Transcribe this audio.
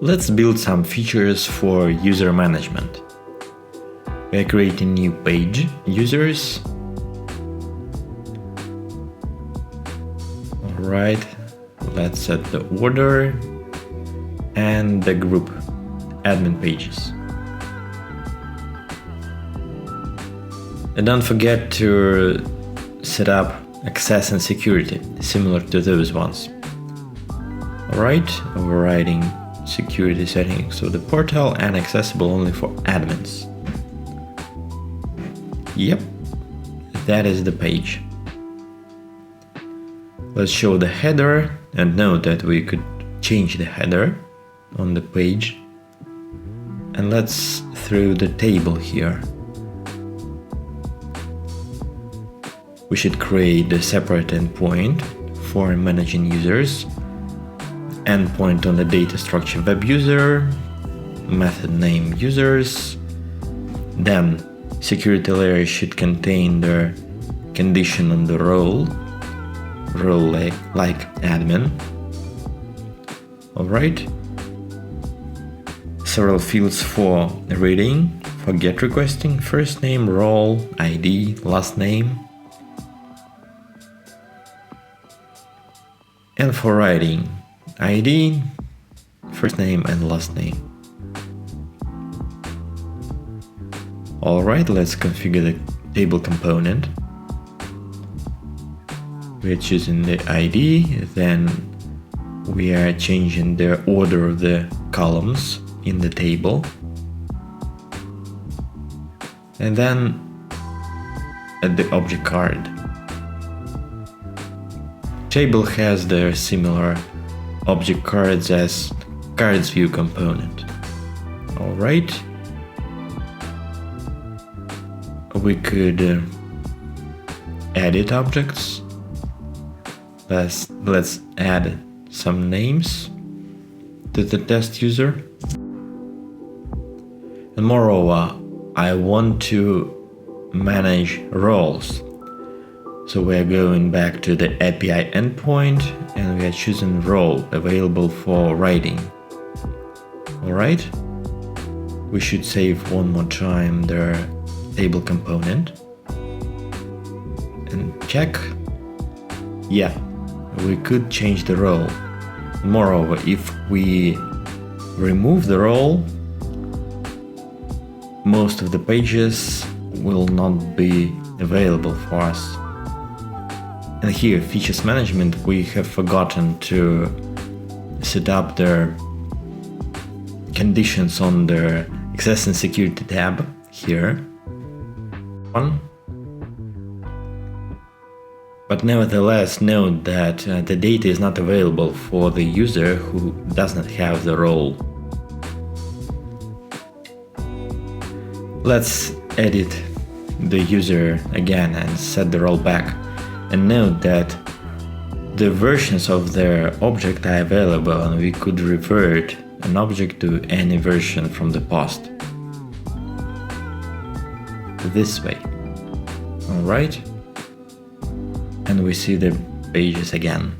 Let's build some features for user management. We are creating new page, users. Alright, let's set the order and the group, admin pages. And don't forget to set up access and security, similar to those ones. Alright, overriding security settings of the portal and accessible only for admins. Yep, that is the page. Let's show the header and note that we could change the header on the page. And let's throw the table here. We should create a separate endpoint for managing users. Endpoint on the data structure web user, method name users. Then security layer should contain the condition on the role like admin. Alright. Several fields for reading, for GET requesting, first name, role, ID, last name. And for writing, ID, first name and last name. Alright, let's configure the table component. We're choosing the ID, then we are changing the order of the columns in the table. And then add the object card. Table has the similar object cards as cards view component. Alright. We could edit objects. Let's add some names to the test user. And moreover, I want to manage roles. So we are going back to the API endpoint and we are choosing role available for writing. Alright, we should save one more time the table component and check. Yeah, we could change the role. Moreover, if we remove the role, most of the pages will not be available for us. And here, features management, we have forgotten to set up the conditions on the access and security tab here. But nevertheless, note that the data is not available for the user who does not have the role. Let's edit the user again and set the role back. And note that the versions of the object are available and we could revert an object to any version from the past. This way. Alright. And we see the pages again.